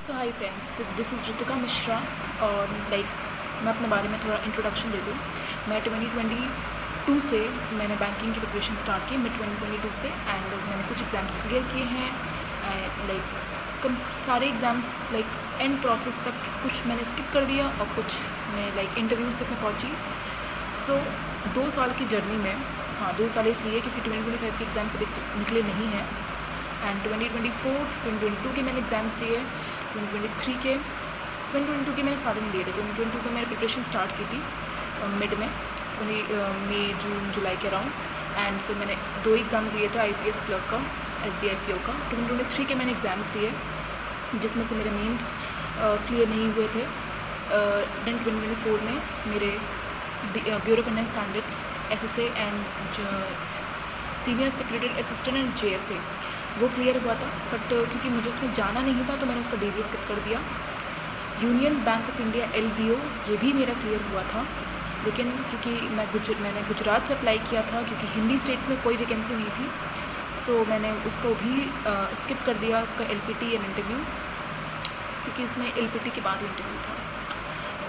So hi friends, this is Ritika Mishra. और मैं अपने बारे में थोड़ा इंट्रोडक्शन दे दूँ। मैं 2022 से मैंने बैंकिंग की प्रिपरेशन स्टार्ट की, मिड 2022 से। एंड मैंने कुछ एग्ज़ाम्स क्लियर किए हैं। सारे एग्ज़ाम्स एंड प्रोसेस तक, कुछ मैंने स्किप कर दिया और कुछ मैं इंटरव्यूज़ तक मैं पहुँची। सो 2 साल की जर्नी में, हाँ 2 साल इसलिए क्योंकि 2025 के एग्ज़ाम्स अभी निकले नहीं हैं। एंड 2024, 2022 के मैंने एग्ज़ाम्स दिए, 2022 के मैंने सारे नहीं दिए थे। 2022 में मैंने प्रिपरेशन स्टार्ट की थी मिड में, मई जून जुलाई के अराउंड। एंड फिर मैंने 2 एग्ज़ाम्स दिए थे, IPS क्लर्क का, SBI PO का। 2023 के मैंने एग्ज़ाम्स दिए जिसमें से मेरे मेंस क्लियर नहीं हुए थे। देन 2024 में मेरे bureau of Indian standards SSA and senior secretary assistant and JSA वो क्लियर हुआ था। बट क्योंकि मुझे उसमें जाना नहीं था तो मैंने उसका DV स्किप कर दिया। Union bank of India LBO ये भी मेरा क्लियर हुआ था, लेकिन क्योंकि मैंने गुजरात से अप्लाई किया था क्योंकि हिंदी स्टेट में कोई वैकेंसी नहीं थी, सो मैंने उसको भी स्किप कर दिया, उसका LPT एंड इंटरव्यू, क्योंकि उसमें LPT के बाद इंटरव्यू था।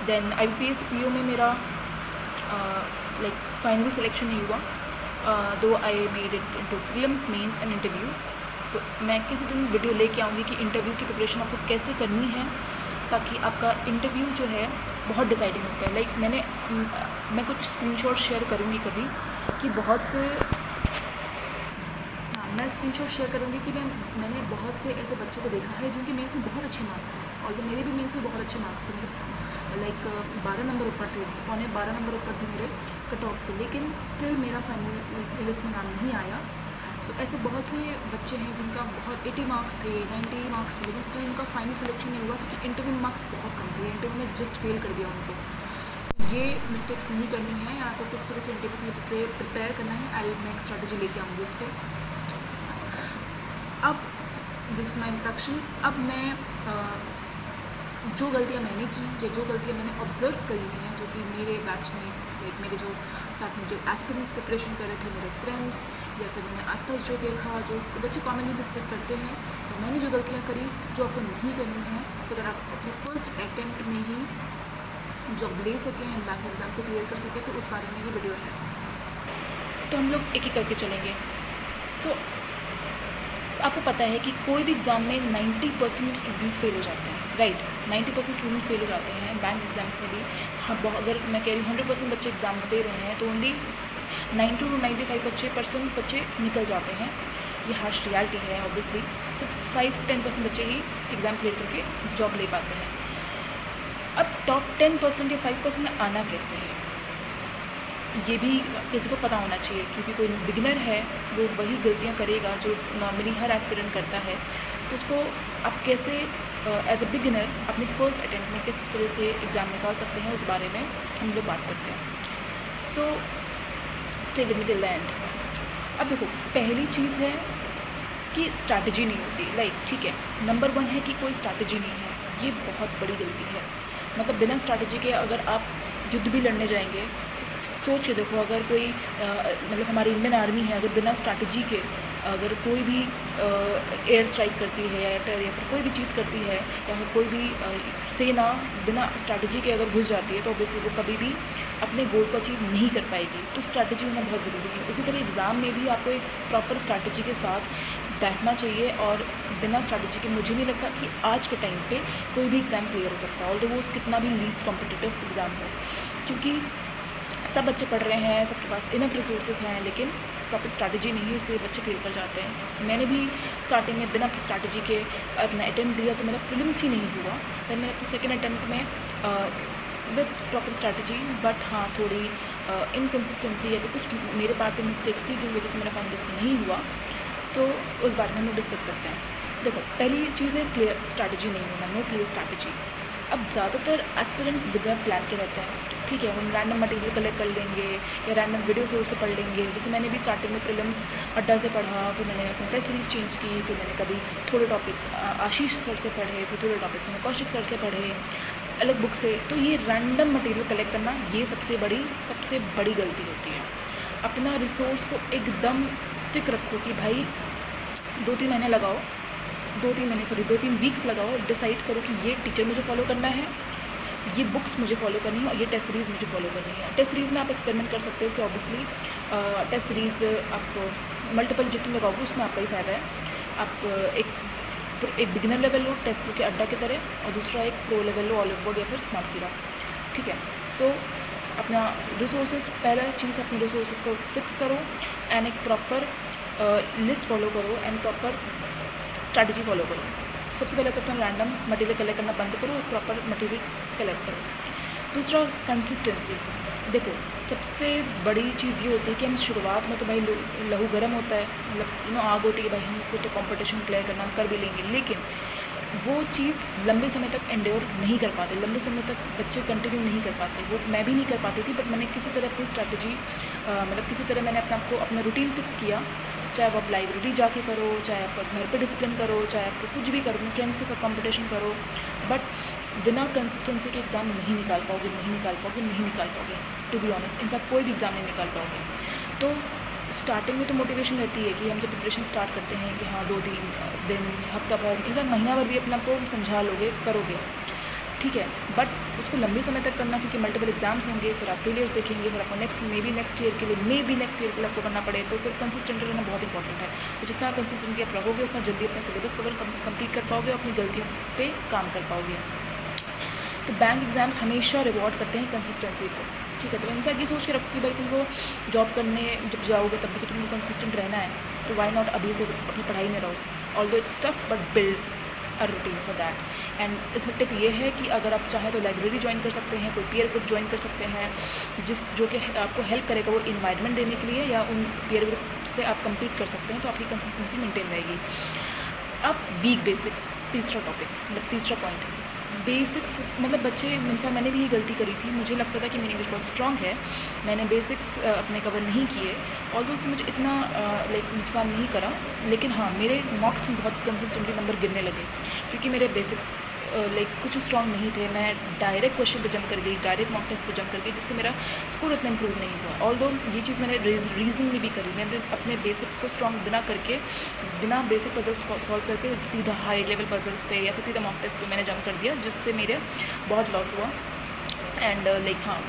देन IPS PO में मेरा फाइनली सिलेक्शन नहीं हुआ, though I made it into prelims, mains and interview. तो मैं किसी दिन वीडियो लेके आऊँगी कि इंटरव्यू की प्रिपरेशन आपको कैसे करनी है, ताकि आपका इंटरव्यू जो है बहुत डिसाइडिंग होता है। मैं कुछ स्क्रीनशॉट शेयर करूँगी कभी कि बहुत से, हाँ मैं स्क्रीनशॉट शेयर करूँगी कि मैंने बहुत से ऐसे बच्चों को देखा है जिनके मेंस में बहुत अच्छे मार्क्स हैं, और ये मेरे भी मेंस में बहुत अच्छे मार्क्स थे। मेरे 12 नंबर ऊपर थे, पौने 12 नंबर ऊपर थे मेरे कट ऑफ से, लेकिन स्टिल मेरा फाइनल लिस्ट में नाम नहीं आया। सो ऐसे बहुत से बच्चे हैं जिनका बहुत 80 मार्क्स थे, 90 मार्क्स थे, लेकिन स्टिल उनका फाइनल सिलेक्शन नहीं हुआ क्योंकि इंटरव्यू में मार्क्स बहुत कम थे। इंटरव्यू में जस्ट फेल कर दिया उनको। ये मिस्टेक्स नहीं करनी है। आपको किस तरह से इंटरव्यू के लिए प्रिपेयर करना है, आई मैं एक स्ट्रैटेजी लेके आऊँगी उस पर। अब दिस माई इंट्रोडक्शन। अब मैं जो गलतियाँ मैंने की या जो गलतियाँ मैंने ऑब्ज़र्व करी हैं, जो कि मेरे बैचमेट्स मेरे जो साथ में जो एस्पिरेंट्स प्रिपरेशन कर रहे थे, मेरे फ्रेंड्स, या फिर मैंने आसपास जो देखा, जो बच्चे कॉमनली मिस्टेक करते हैं, तो मैंने जो गलतियाँ करी जो आपको नहीं करनी है, सो दैट आप अपने फर्स्ट अटैम्प्ट में ही जॉब ले सकें एंड बैंक एग्ज़ाम को क्लियर कर सकें। तो उस बारे में ये वीडियो है। तो हम लोग एक एक करके चलेंगे। सो आपको पता है कि कोई भी एग्ज़ाम में 90% स्टूडेंट्स फेल हो जाते हैं, राइट? 90% स्टूडेंट्स फेल हो जाते हैं बैंक एग्ज़ाम्स में भी। हाँ, अगर मैं कह रही हूँ 100% बच्चे एग्ज़ाम्स दे रहे हैं तो ओनली 90 to 95% बच्चे निकल जाते हैं। ये हार्श रियलिटी है। ऑब्वियसली सिर्फ 5 to 10% बच्चे ही एग्ज़ाम क्लियर करके जॉब ले पाते हैं। अब टॉप 10% या 5% में आना कैसे है, ये भी किसी को पता होना चाहिए, क्योंकि कोई बिगिनर है वो वही गलतियां करेगा जो नॉर्मली हर एस्पिरेंट करता है। तो उसको आप कैसे एज अ बिगिनर अपने फर्स्ट अटेम्प्ट में किस तरह से एग्ज़ाम निकाल सकते हैं, उस बारे में हम लोग बात करते हैं। So stay with me till the end. अब देखो, पहली चीज़ है कि स्ट्रैटेजी नहीं होती। ठीक है, नंबर 1 है कि कोई स्ट्रैटेजी नहीं है। ये बहुत बड़ी गलती है। मतलब बिना स्ट्रैटेजी के अगर आप युद्ध भी लड़ने जाएंगे, सोच के देखो, अगर कोई मतलब हमारी इंडियन आर्मी है, अगर बिना स्ट्रैटेजी के अगर कोई भी एयर स्ट्राइक करती है या फिर कोई भी चीज़ करती है, या फिर कोई भी सेना बिना स्ट्रैटेजी के अगर घुस जाती है, तो ऑब्वियसली वो कभी भी अपने गोल को अचीव नहीं कर पाएगी। तो स्ट्रैटेजी होना बहुत ज़रूरी है। उसी तरह एग्ज़ाम में भी आपको एक प्रॉपर स्ट्रैटेजी के साथ बैठना चाहिए, और बिना स्ट्रैटेजी के मुझे नहीं लगता कि आज के टाइम पे कोई भी एग्ज़ाम क्लियर हो सकता है, ऑल्दो वो कितना भी लीस्ट कॉम्पिटिटिव एग्ज़ाम हो। क्योंकि सब बच्चे पढ़ रहे हैं, सबके पास इनफ रिसोर्सेज हैं, लेकिन प्रॉपर स्ट्रैटेजी नहीं है, इसलिए बच्चे फेल कर जाते हैं। मैंने भी स्टार्टिंग में बिना स्ट्रैटेजी के अपना अटेम्प्ट दिया तो मेरा प्रीलिम्स ही नहीं हुआ। फिर मैंने अपने सेकेंड अटेम्प्ट में विद प्रॉपर स्ट्रैटेजी, बट हाँ थोड़ी इनकन्सिस्टेंसी या फिर कुछ मेरे पार्ट पे मिस्टेक्स थी जिस वजह से मेरा फाइनल लिस्ट में नहीं हुआ। सो उस बारे में हम लोग डिस्कस करते हैं। देखो, पहली चीज़ है क्लियर स्ट्रैटेजी नहीं होना, नो क्लियर स्ट्रैटेजी। अब ज़्यादातर एस्पिरेंट्स बिना प्लान के रहते हैं। ठीक है, हम रैंडम मटेरियल कलेक्ट कर लेंगे या रैंडम वीडियो सोर्स से पढ़ लेंगे। जैसे मैंने भी स्टार्टिंग में प्रीलिम्स अड्डा से पढ़ा, फिर मैंने अपनी टेस्ट सीरीज़ चेंज की, फिर मैंने कभी थोड़े टॉपिक्स आशीष सर से पढ़े, फिर थोड़े टॉपिक्स मैंने कौशिक सर से पढ़े अलग बुक से। तो ये रैंडम मटेरियल कलेक्ट करना, ये सबसे बड़ी गलती होती है। अपना रिसोर्स को एकदम स्टिक रखो कि भाई 2-3 महीने लगाओ दो तीन वीक्स लगाओ, डिसाइड करो कि ये टीचर मुझे फॉलो करना है, ये बुक्स मुझे फॉलो करनी है और ये टेस्ट सीरीज़ मुझे फॉलो करनी है। टेस्ट सीरीज़ में आप एक्सपेरिमेंट कर सकते हो कि ऑब्वियसली टेस्ट सीरीज़ आप मल्टीपल जितनी लगाओगे उसमें आपका ही फ़ायदा है। आप एक beginner level low test book के अड्डा की तरह, और दूसरा एक pro level low olive board या फिर स्मार्ट कीड़ा, ठीक है। सो अपना रिसोर्सेज, पहला चीज़ अपनी रिसोर्सेज को फिक्स करो एंड एक प्रॉपर लिस्ट फॉलो करो एंड प्रॉपर स्ट्रैटेजी फॉलो करो। सबसे पहले तो अपना रैंडम मटेरियल कलेक्ट करना बंद करो, प्रॉपर मटेरियल कलेक्ट करो। दूसरा कंसिस्टेंसी। देखो सबसे बड़ी चीज़ ये होती है कि हम शुरुआत में तो भाई लहू गर्म होता है, मतलब आग होती है कि भाई हमको तो कंपटीशन क्लियर करना, हम कर भी लेंगे, लेकिन वो चीज़ लंबे समय तक एंड्योर नहीं कर पाते, लंबे समय तक बच्चे कंटिन्यू नहीं कर पाते। वो मैं भी नहीं कर पाती थी, बट मैंने किसी तरह अपनी स्ट्रैटेजी मतलब किसी तरह मैंने अपने आप को अपना रूटीन फिक्स किया। चाहे वो आप लाइब्रेरी जाके करो, चाहे आप घर पे डिसिप्लिन करो, चाहे आप कुछ भी करो, अपने फ्रेंड्स के साथ कंपटीशन करो, बट बिना कंसिस्टेंसी के एग्ज़ाम नहीं निकाल पाओगे टू बी ऑनेस्ट। इनफैक्ट कोई भी एग्ज़ाम नहीं निकाल पाओगे। तो स्टार्टिंग में तो मोटिवेशन रहती है कि हम जब प्रिपरेशन स्टार्ट करते हैं कि हाँ 2-3 दिन, हफ्ता भर, इनफैक्ट महीना भर भी अपने आप को समझा लोगे, करोगे, ठीक है। बट उसको लंबे समय तक करना, क्योंकि मल्टीपल एग्जाम्स होंगे, फिर आप फेलियर्स देखेंगे, फिर आपको नेक्स्ट नेक्स्ट ईयर के लिए आपको करना पड़े, तो फिर कंसिस्टेंट रहना बहुत इंपॉर्टेंट है। तो जितना कंसिस्टेंटली आप रहोगे उतना जल्दी अपना सिलेबस कंप्लीट कर पाओगे, अपनी गलतियों पे काम कर पाओगे। तो बैंक एग्ज़ाम्स हमेशा रिवॉर्ड करते हैं कंसिस्टेंसी को, ठीक है। तो इनफैक्ट ये सोच के रखो कि भाई तुमको जॉब करने जब जाओगे तब भी तो तुमको कंसिस्टेंट रहना है, तो वाई नॉट अभी से अपनी पढ़ाई में रहो। Although it's tough but build a routine for that. And इसमें टिप ये है कि अगर आप चाहें तो लाइब्रेरी ज्वाइन कर सकते हैं, कोई पीयर ग्रुप ज्वाइन कर सकते हैं जो कि आपको हेल्प करेगा वो इन्वायरमेंट देने के लिए, या उन पीयर ग्रुप से आप कम्पीट कर सकते हैं, तो आपकी कंसिस्टेंसी मेंटेन रहेगी। अब वीक बेसिक्स, तीसरा टॉपिक, मतलब तीसरा पॉइंट, बेसिक्स। मतलब बच्चे, इनफैक्ट मैंने भी ये गलती करी थी, मुझे लगता था कि मेरी इंग्लिश बहुत स्ट्रॉन्ग है, मैंने बेसिक्स अपने कवर नहीं किए, और दोस्तों मुझे इतना नुकसान नहीं करा, लेकिन हाँ मेरे मार्क्स में बहुत कंसिस्टेंटली नंबर गिरने लगे, क्योंकि मेरे बेसिक्स कुछ स्ट्रॉन्ग नहीं थे। मैं डायरेक्ट क्वेश्चन पे जंप कर गई, डायरेक्ट मॉक टेस्ट पे जंप कर गई, जिससे मेरा स्कोर उतना इंप्रूव नहीं हुआ। ऑल्दो ये चीज़ मैंने रीजनिंग में भी करी, मैंने अपने बेसिक्स को स्ट्रॉन्ग बिना बेसिक पजल्स सॉल्व करके सीधा हाई लेवल पजल्स पे या फिर सीधा मॉक टेस्ट पे मैंने जंप कर दिया, जिससे मेरे बहुत लॉस हुआ। एंड हाँ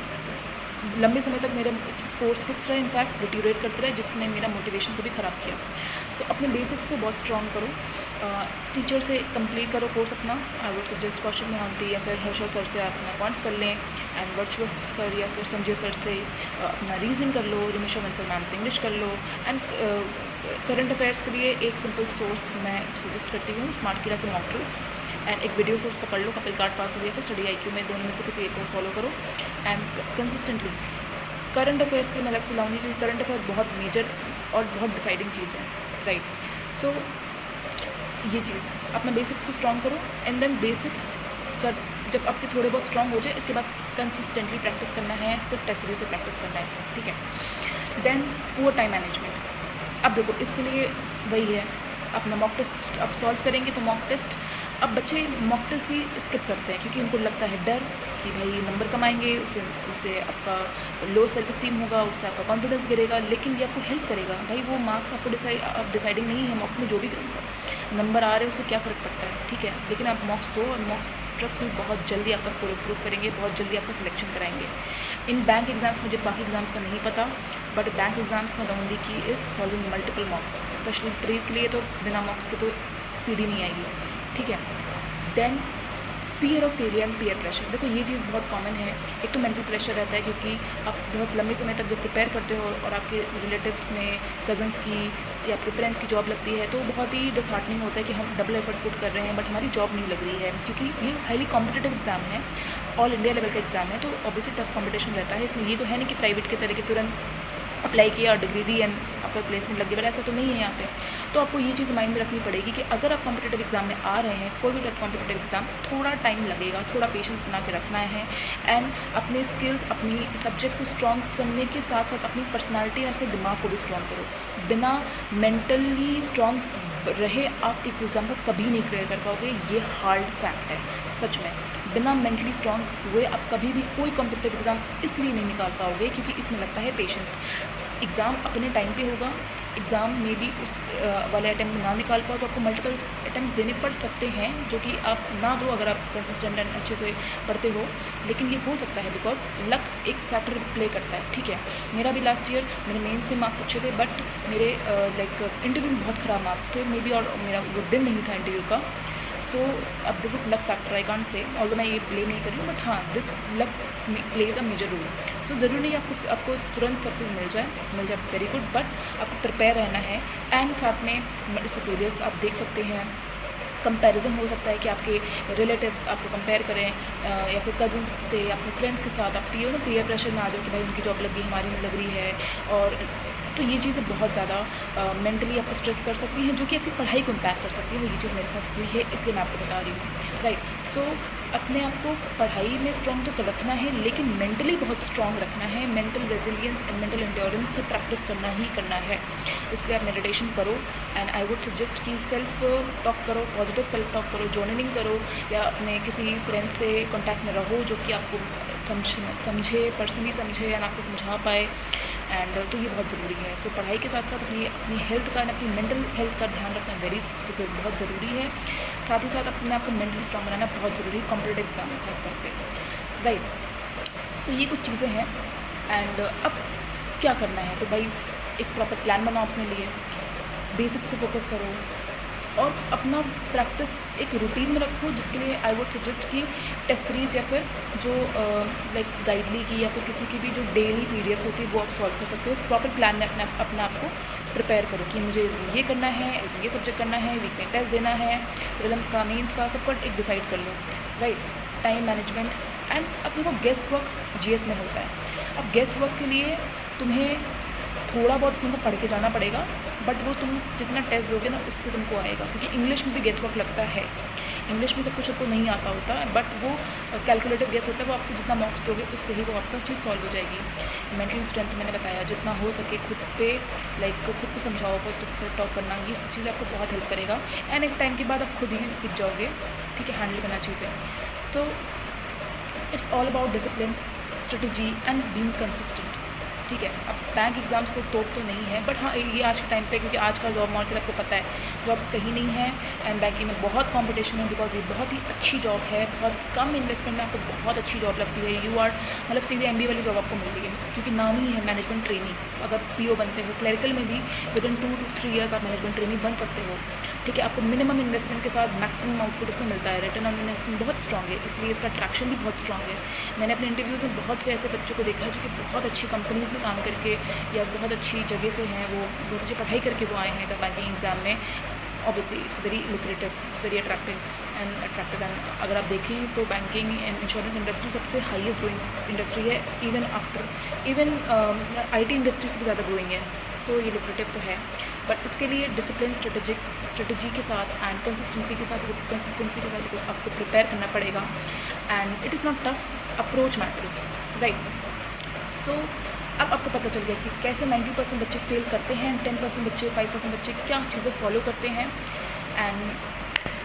लंबे समय तक मेरे स्कोर्स फिक्स रहे, इनफैक्ट डिटीरिएट करते रहे, जिसने मेरा मोटिवेशन को भी ख़राब किया। सो अपने बेसिक्स को बहुत स्ट्रॉन्ग करो, टीचर से कंप्लीट करो कोर्स अपना। आई वुड सजेस्ट कौशल मोहंती या फिर हर्षल सर से आप अपना कॉन्ट्स कर लें, एंड वर्चुअस सर या फिर संजय सर से अपना रीजनिंग कर लो, रिमिशा बंसल मैम से इंग्लिश कर लो। एंड करंट अफेयर्स के लिए एक सिंपल सोर्स मैं सजेस्ट करती हूँ, स्मार्ट कीड़ा के मॉक ड्रिल्स, एंड एक वीडियो सोर्स पकड़ लो, कपिल कार्ड पास हो या फिर स्टडी IQ में, दोनों में से किसी एक को फॉलो करो। एंड कंसिस्टेंटली करंट अफेयर्स के मैं अलग से लाऊंगी, क्योंकि करंट अफेयर्स बहुत मेजर और बहुत डिसाइडिंग चीज़ है, राइट। सो ये चीज़ अपना बेसिक्स को स्ट्रॉन्ग करो, एंड देन बेसिक्स कर जब आपके थोड़े बहुत स्ट्रॉन्ग हो जाए, इसके बाद कंसिस्टेंटली प्रैक्टिस करना है, सिर्फ टेस्ट सीरीज से प्रैक्टिस करना है, ठीक है। Then poor time management. अब देखो इसके लिए वही है, अपना मॉक टेस्ट आप सॉल्व करेंगे तो मॉक टेस्ट, अब बच्चे मॉक टेस्ट भी स्किप करते हैं क्योंकि उनको लगता है डर कि भाई नंबर कम आएंगे, उससे आपका लो सेल्फ स्टीम होगा, उससे आपका कॉन्फिडेंस गिरेगा। लेकिन ये आपको हेल्प करेगा, भाई वो मार्क्स आपको डिसाइडिंग नहीं है, मॉक में जो भी नंबर आ रहे हैं उससे क्या फ़र्क पड़ता है, ठीक है। लेकिन आप मॉक्स दो, और मॉक्स ट्रस्ट में बहुत जल्दी आपका स्कोर इंप्रूव करेंगे, बहुत जल्दी आपका सिलेक्शन कराएंगे। इन बैंक एग्जाम्स मुझे बाकी एग्जाम्स का नहीं पता, बट बैंक एग्जाम्स में द ओनली की is solving multiple मॉक्स, specially pre के लिए तो बिना मॉक्स के तो स्पीड ही नहीं आएगी, ठीक है। Then fear of failure and peer pressure. देखो ये चीज़ बहुत कॉमन है। एक तो मेंटल प्रेशर रहता है क्योंकि आप बहुत लंबे समय तक जब प्रिपेयर करते हो और आपके रिलेटिव्स में कज़न्स की या आपके फ्रेंड्स की जॉब लगती है, तो बहुत ही डिसहार्टनिंग होता है कि हम डबल एफर्ट पुट कर रहे हैं बट हमारी जॉब नहीं लग रही है, क्योंकि ये हाईली कॉम्पिटिटिव एग्जाम है, ऑल इंडिया लेवल का एग्जाम है, तो ऑब्वियसली टफ कॉम्पिटिशन रहता है। इसमें ये तो है नहीं कि प्राइवेट के तरह के तुरंत अप्लाई किया और डिग्री दी एंड आपका प्लेसमेंट लग गया, बट ऐसा तो नहीं है यहाँ पे। तो आपको ये चीज़ माइंड में रखनी पड़ेगी कि अगर आप कॉम्पिटिटिव एग्जाम में आ रहे हैं, कोई भी टफ कॉम्पिटिटिव एग्जाम, थोड़ा टाइम लगेगा, थोड़ा पेशेंस बना के रखना है, एंड अपने स्किल्स, अपनी सब्जेक्ट को स्ट्रॉन्ग करने के साथ साथ अपनी पर्सनालिटी और अपने दिमाग को भी स्ट्रॉन्ग करो। बिना मेंटली स्ट्रॉन्ग रहे आप इस एग्ज़ाम को कभी नहीं क्लियर कर पाओगे, ये हार्ड फैक्ट है सच में। बिना मेंटली स्ट्रॉन्ग हुए आप कभी भी कोई कॉम्पिटिटिव एग्ज़ाम इसलिए नहीं निकाल पाओगे क्योंकि इसमें लगता है पेशेंस। एग्ज़ाम अपने टाइम पे होगा, एग्ज़ाम में भी उस वाले अटैम्प्ट ना निकाल पाओ तो आपको मल्टीपल अटैम्प्ट्स देने पड़ सकते हैं, जो कि आप ना दो अगर आप कंसिस्टेंट एंड अच्छे से पढ़ते हो, लेकिन ये हो सकता है बिकॉज लक एक फैक्टर प्ले करता है, ठीक है। मेरा भी लास्ट ईयर मेरे मेंस में मार्क्स अच्छे थे, बट मेरे लाइक इंटरव्यू में बहुत ख़राब मार्क्स थे, मे बी, और मेरा वो दिन नहीं था इंटरव्यू का। सो अब this is luck factor, I can't say, although मैं ये ब्लेम नहीं कर रही हूँ, बट हाँ this luck plays a major role. So ज़रूरी नहीं आपको तुरंत सक्सेस मिल जाए वेरी गुड, बट आपको प्रिपेयर रहना है। एंड साथ में इसमें फेलियर्स आप देख सकते हैं, कंपैरिजन हो सकता है कि आपके रिलेटिव्स आपको कंपेयर करें या फिर कज़न्स से, अपने फ्रेंड्स के साथ आप पीयर प्रेशर में आ जाओ कि भाई उनकी जॉब लग गई, हमारी नहीं लग रही है, और तो ये चीज़ें बहुत ज़्यादा मेंटली आपको स्ट्रेस कर सकती हैं, जो कि आपकी पढ़ाई को इम्पैक्ट कर सकती है। और ये चीज़ मेरे साथ हुई है, इसलिए मैं आपको बता रही हूँ, राइट। सो अपने आप को पढ़ाई में स्ट्रॉन्ग तो रखना है, लेकिन मेंटली बहुत स्ट्रॉन्ग रखना है। Mental resilience and mental endurance तो प्रैक्टिस करना ही करना है। उसके लिए आप मेडिटेशन करो, एंड आई वुड सजेस्ट कि सेल्फ टॉक करो, पॉजिटिव सेल्फ टॉक करो, जर्नलिंग करो, या अपने किसी फ्रेंड से कॉन्टैक्ट में रहो जो कि आपको समझे, पर्सनली समझे एंड आपको समझा पाए, एंड तो ये बहुत ज़रूरी है। सो पढ़ाई के साथ साथ अपनी हेल्थ का, अपनी मेंटल हेल्थ का ध्यान रखना बहुत ज़रूरी है। साथ ही साथ अपने आप को मेंटली स्ट्रॉन्ग बनाना बहुत ज़रूरी है, कॉम्पिटिटिव एग्जाम में खास तौर पे, राइट। सो ये कुछ चीज़ें हैं। एंड अब क्या करना है, तो भाई एक प्रॉपर प्लान बनाओ अपने लिए, बेसिक्स पे फोकस करो, और अपना प्रैक्टिस एक रूटीन में रखो, जिसके लिए आई वुड सजेस्ट कि टेस्ट सीरीज या फिर जो लाइक गाइडली की या फिर किसी की भी जो डेली पीडीएफ्स होती है वो आप सॉल्व कर सकते हो। एक प्रॉपर प्लान में अपने आप को प्रिपेयर करो कि मुझे ये करना है, ये सब्जेक्ट करना है, वीक में टेस्ट देना है, प्रीलिम्स का, मेंस का, सब कुछ एक डिसाइड कर लो, राइट। टाइम मैनेजमेंट एंड अपने को गेस वर्क जीएस में होता है। अब गेस वर्क के लिए तुम्हें थोड़ा बहुत तुमको पढ़ के जाना पड़ेगा, बट वो तुम जितना टेस्ट दोगे ना उससे तुमको आएगा, क्योंकि इंग्लिश में भी गेस वर्क लगता है। इंग्लिश में सब कुछ आपको नहीं आता होता है, बट वो कैलकुलेटिव गेस होता है, वो आपको जितना मार्क्स दोगे उससे ही वो आपका चीज़ सॉल्व हो जाएगी। मेंटल स्ट्रेंथ मैंने बताया, जितना हो सके खुद पे खुद को समझाओ, पॉजिटिव सेल्फ टॉक करना, ये सब चीज़ें आपको बहुत हेल्प करेगा। एंड एक टाइम के बाद आप खुद ही सीख जाओगे, ठीक है, हैंडल करना चीज़ें। So it's all about discipline, strategy and being consistent, ठीक है। अब बैंक एग्ज़ाम्स को तोड़ तो नहीं है, बट हाँ ये आज के टाइम पे, क्योंकि आज का जॉब मार्केट आपको पता है, जॉब्स कहीं नहीं है, एंड बैंकिंग में बहुत कंपटीशन है, बिकॉज ये बहुत ही अच्छी जॉब है, बहुत कम इन्वेस्टमेंट में आपको बहुत अच्छी जॉब लगती है। यू आर मतलब सीधे MBA वाली जॉब आपको मिल रही है, क्योंकि नाम ही है मैनेजमेंट ट्रेनी। अगर PO बनते हो, क्लरिकल में भी विदिन 2 to 3 ईयर्स आप मैनेजमेंट ट्रेनी बन सकते हो, ठीक है। आपको मिनिमम इन्वेस्टमेंट के साथ मैक्सिमम आउटपुट इसमें मिलता है। रिटर्न ऑन इन्वेस्टमेंट बहुत स्ट्रॉन्ग है, इसलिए इसका अट्रैक्शन भी बहुत स्ट्रॉन्ग है। मैंने अपने इंटरव्यूज में बहुत से ऐसे बच्चों को देखा है जो कि बहुत अच्छी कंपनीज़ में काम करके या बहुत अच्छी जगह से हैं, वो बहुत अच्छी पढ़ाई करके वो आए हैं बैंकिंग एग्ज़ाम में। Obviously it's very lucrative, it's very attractive and अगर आप देखें तो बैंकिंग एंड इंश्योरेंस इंडस्ट्री सबसे हाईएस्ट ग्रोइंग इंडस्ट्री है, इवन IT इंडस्ट्री से भी ज़्यादा ग्रोइंग है। सो ये लुक्रेटिव तो है, बट इसके लिए डिसिप्लिन, स्ट्रेटजी के साथ एंड कंसिस्टेंसी के साथ आपको प्रिपेयर करना पड़ेगा। And it is not tough, approach matters, right. So अब आपको पता चल गया कि कैसे 90% बच्चे फेल करते हैं, 10% बच्चे, 5% बच्चे क्या चीज़ें फॉलो करते हैं। एंड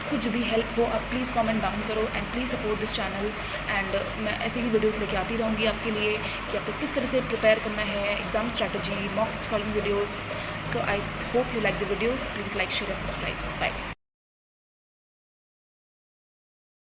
कुछ भी हेल्प हो आप प्लीज़ कमेंट डाउन करो, and please support this channel. And मैं ऐसे ही वीडियोस लेके आती रहूँगी आपके लिए कि आपको किस तरह से प्रिपेयर करना है, exam strategy, mock solving videos. So I hope you like the video, please like, share and subscribe. Bye.